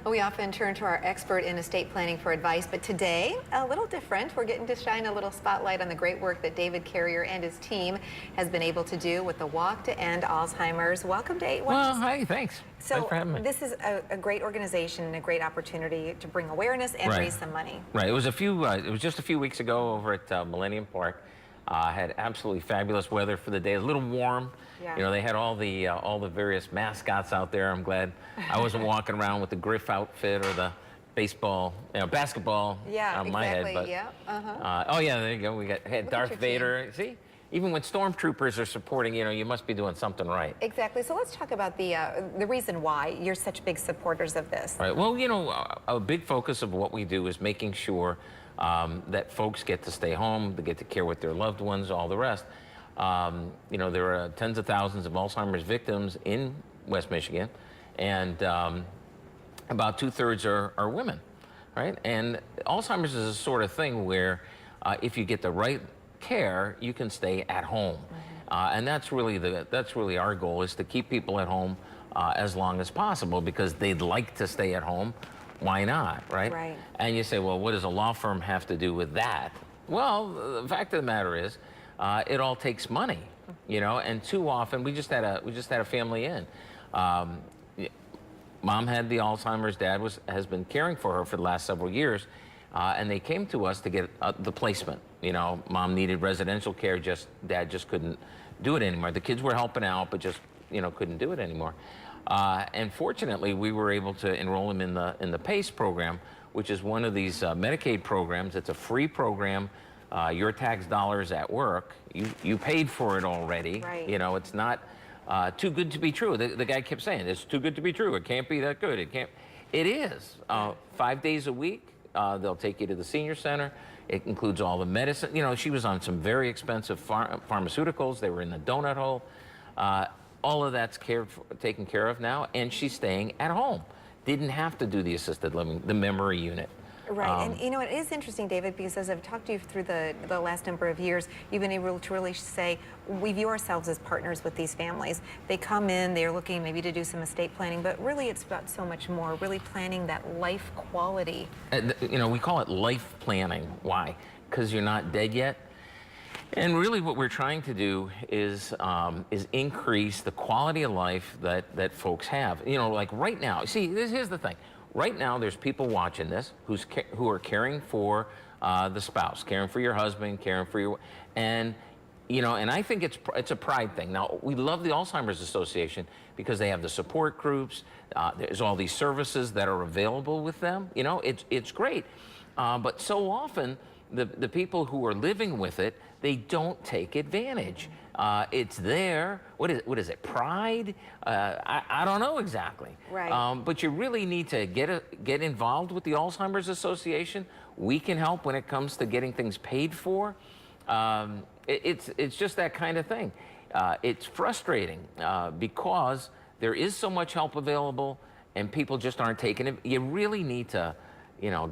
We often turn to our expert in estate planning for advice, but today, a little different. We're getting to shine a little spotlight on the great work that David Carrier and his team has been able to do with the Walk to End Alzheimer's. Welcome to EightWest. Well, hi, thanks. So Thanks for having me. this is a great organization and a great opportunity to bring awareness and raise some money. Right. It was just a few weeks ago over at Millennium Park. Had absolutely fabulous weather for the day. A little warm. Yeah. You know, they had all the various mascots out there. I'm glad I wasn't walking around with the Griff outfit or the baseball, basketball on my head. But, yeah. oh yeah, there you go. We had Darth Vader. See, even when stormtroopers are supporting, you must be doing something right. Exactly. So let's talk about the reason why you're such big supporters of this. Right. Well, a big focus of what we do is making sure that folks get to stay home, they get to care with their loved ones, all the rest. There are tens of thousands of Alzheimer's victims in West Michigan, and about 2/3 are women, right? And Alzheimer's is a sort of thing where if you get the right care, you can stay at home. And that's really our goal, is to keep people at home as long as possible, because they'd like to stay at home. Why not, right? Right. And you say, well, what does a law firm have to do with that? Well, the fact of the matter is, it all takes money, and too often, we just had a family in. Mom had the Alzheimer's, dad has been caring for her for the last several years, and they came to us to get the placement. Mom needed residential care, dad just couldn't do it anymore. The kids were helping out, but just, couldn't do it anymore. And fortunately, we were able to enroll him in the PACE program, which is one of these Medicaid programs. It's a free program. Your tax dollars at work. You paid for it already. Right. It's not too good to be true. The guy kept saying, it's too good to be true. It can't be that good. It can't. It is. 5 days a week, they'll take you to the senior center. It includes all the medicine. She was on some very expensive pharmaceuticals. They were in the donut hole. All of that's taken care of now, and she's staying at home. Didn't have to do the assisted living, the memory unit. Right, and it is interesting, David, because as I've talked to you through the last number of years, you've been able to really say, we view ourselves as partners with these families. They come in, they're looking maybe to do some estate planning, but really it's about so much more, really planning that life quality. We call it life planning. Why? Because you're not dead yet. And really what we're trying to do is increase the quality of life that folks have. Like right now, see, here's the thing. Right now, there's people watching this who are caring for the spouse, caring for your husband, caring for your, and I think it's a pride thing. Now, we love the Alzheimer's Association because they have the support groups. There's all these services that are available with them. It's great, but so often the people who are living with it, they don't take advantage. It's there. What is it? Pride? I don't know exactly. Right. But you really need to get involved with the Alzheimer's Association. We can help when it comes to getting things paid for. It's just that kind of thing. It's frustrating because there is so much help available, and people just aren't taking it. You really need to,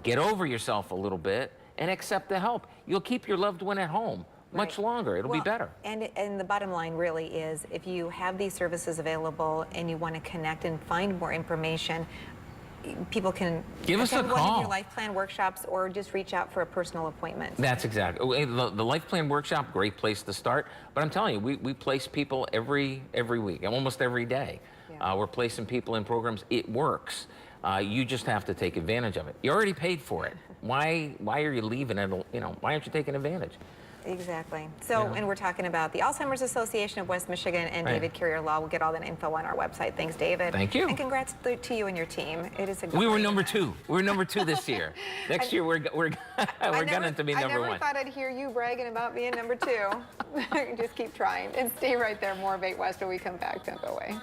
get over yourself a little bit and accept the help. You'll keep your loved one at home much longer. It'll be better. And the bottom line really is, if you have these services available and you want to connect and find more information, people can give us a call. One of your life plan workshops, or just reach out for a personal appointment. That's exactly. The life plan workshop, great place to start. But I'm telling you, we place people every week, almost every day. Yeah. We're placing people in programs. It works. You just have to take advantage of it. You already paid for it. Why are you leaving it? Why aren't you taking advantage? Exactly. So, and we're talking about the Alzheimer's Association of West Michigan and David Carrier Law. We'll get all that info on our website. Thanks, David. Thank you. And congrats to you and your team. It is a great We were number two. We were number 2 this year. Next year we're going to be number 1. I never thought I'd hear you bragging about being number 2. Just keep trying and stay right there. More of EightWest when we come back. Don't go away.